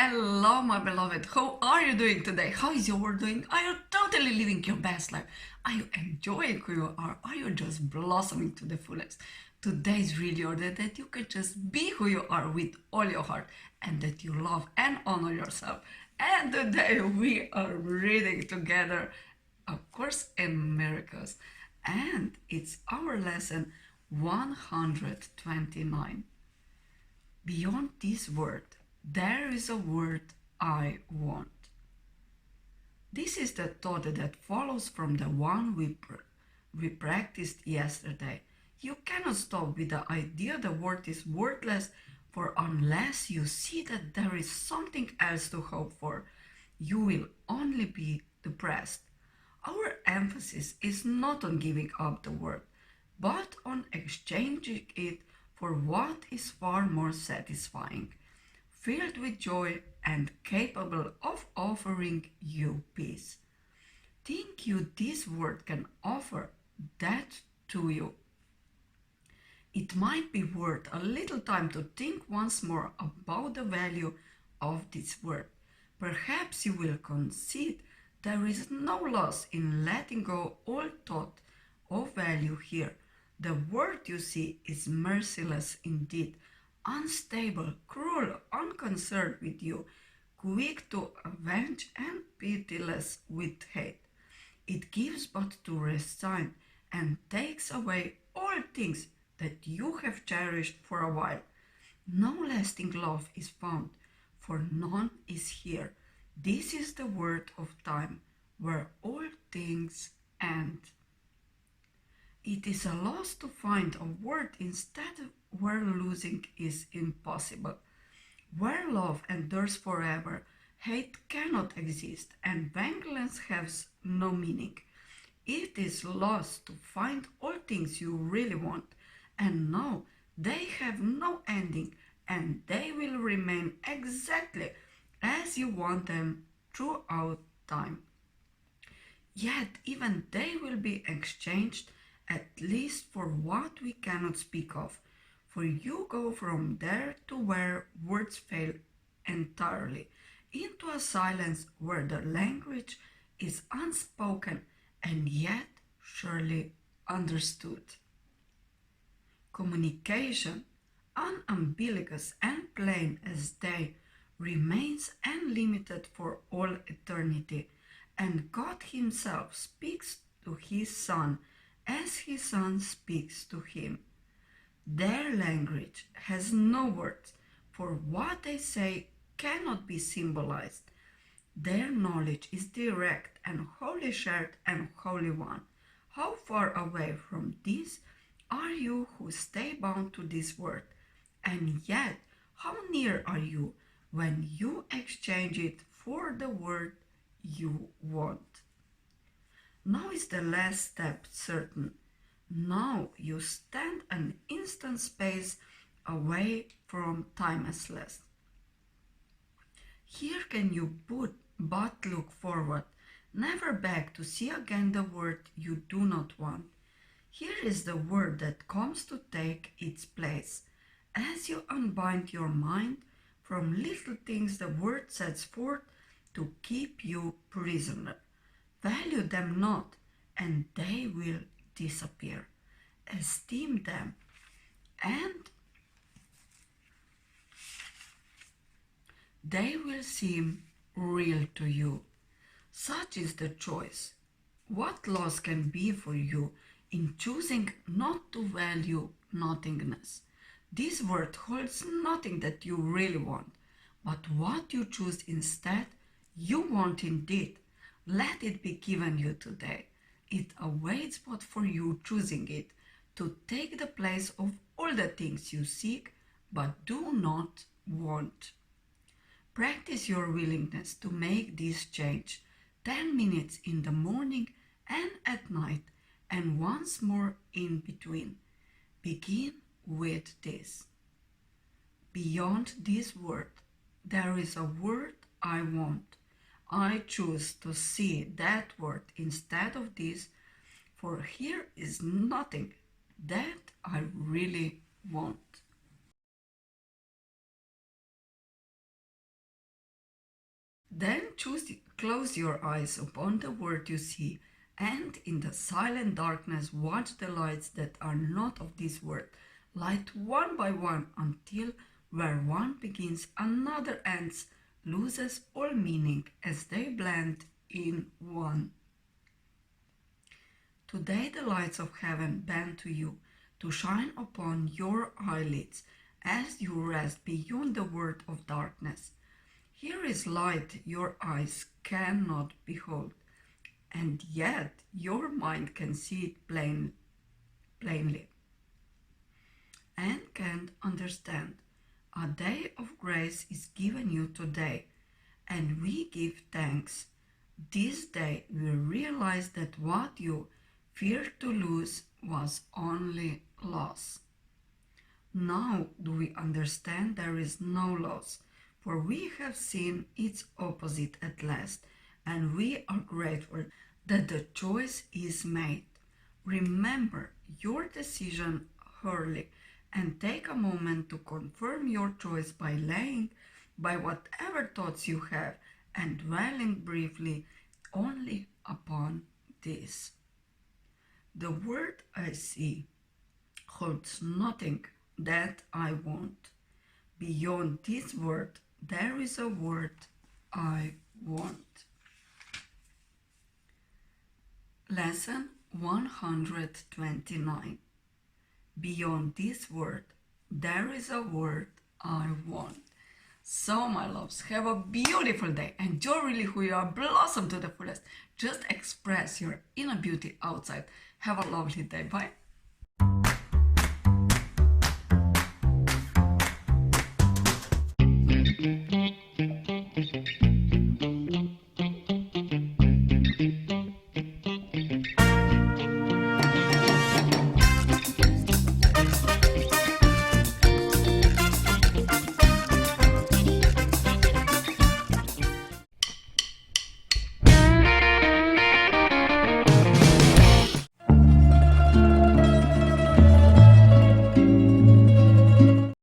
Hello, my beloved. How are you doing today? How is your world doing? Are you totally living your best life? Are you enjoying who you are? Are you just blossoming to the fullest? Today is really your day that you can just be who you are with all your heart and that you love and honor yourself. And today we are reading together A Course in Miracles. And it's our lesson 129. Beyond this word, there is a word I want. This is the thought that follows from the one we practiced yesterday. You cannot stop with the idea the word is worthless, for unless you see that there is something else to hope for, you will only be depressed. Our emphasis is not on giving up the word, but on exchanging it for what is far more satisfying, filled with joy and capable of offering you peace. Think you this word can offer that to you? It might be worth a little time to think once more about the value of this word. Perhaps you will concede there is no loss in letting go all thought of value here. The word you see is merciless indeed, unstable, cruel, unconcerned with you, quick to avenge and pitiless with hate. It gives but to resign and takes away all things that you have cherished for a while. No lasting love is found, for none is here. This is the word of time, where all things end. It is a loss to find a word instead where losing is impossible. Where love endures forever, hate cannot exist, and violence has no meaning. It is loss to find all things you really want, and know they have no ending, and they will remain exactly as you want them throughout time. Yet even they will be exchanged, at least for what we cannot speak of, for you go from there to where words fail entirely, into a silence where the language is unspoken and yet surely understood. Communication, unambiguous and plain as day, remains unlimited for all eternity, and God Himself speaks to His Son as His Son speaks to Him. Their language has no words, for what they say cannot be symbolized. Their knowledge is direct and wholly shared and wholly one. How far away from this are you who stay bound to this word? And yet, how near are you when you exchange it for the word you want? Now is the last step certain. Now you stand an instant space away from timelessness. Here can you but look forward, never back to see again the word you do not want. Here is the word that comes to take its place. As you unbind your mind from little things, the word sets forth to keep you prisoner. Value them not, and they will disappear. Esteem them, and they will seem real to you. Such is the choice. What loss can be for you in choosing not to value nothingness? This word holds nothing that you really want, but what you choose instead, you want indeed. Let it be given you today. It awaits but for you choosing it, to take the place of all the things you seek but do not want. Practice your willingness to make this change 10 minutes in the morning and at night, and once more in between. Begin with this. Beyond this word, there is a word I want. I choose to see that word instead of this, for here is nothing that I really want. Then close your eyes upon the word you see, and in the silent darkness watch the lights that are not of this world light one by one until where one begins another ends, loses all meaning as they blend in one. Today the lights of heaven bend to you to shine upon your eyelids as you rest beyond the world of darkness. Here is light your eyes cannot behold, and yet your mind can see it plainly and can understand. A day of grace is given you today, and we give thanks. This day we realize that what you feared to lose was only loss. Now do we understand there is no loss, for we have seen its opposite at last, and we are grateful that the choice is made. Remember your decision early and take a moment to confirm your choice by laying by whatever thoughts you have and dwelling briefly only upon this. The word I see holds nothing that I want. Beyond this word, there is a word I want. Lesson 129. Beyond this word, there is a word I want. So, my loves, have a beautiful day. Enjoy really who you are. Blossom to the fullest. Just express your inner beauty outside. Have a lovely day. Bye.